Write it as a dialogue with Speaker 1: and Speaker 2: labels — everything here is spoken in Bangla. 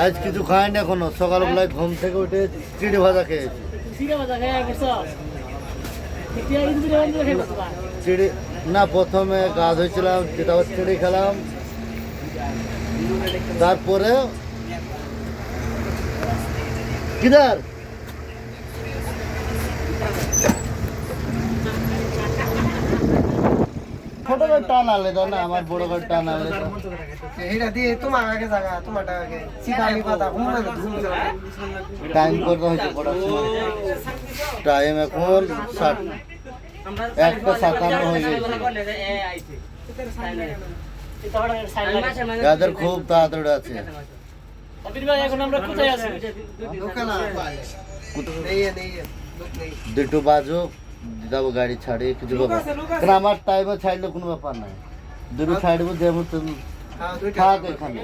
Speaker 1: আজ কিছু খাই না এখনো, সকালবেলায় ঘুম থেকে উঠে চিড়ে ভাজা খেয়েছি। চিড়ে না, প্রথমে গা ধুয়েছিলাম, তারপর চিড়ে খেলাম, তারপরে কিদার ছোট করে টান আলে দাও না, আমার বড় করে টান আলে টাইম করতে হয়েছে পড়ার সময়। টাইম এখন 1:57 হয়ে গেছে। যাদের খুব তাড়াতাড়ি আছে। দুটো বাজুক যাবো, গাড়ি ছাড়ি কিছু ব্যাপার, কারণ আমার টাইমে ছাড়লে কোনো ব্যাপার নাই। দুটো ছাড়বো যেমন থাক এখানে।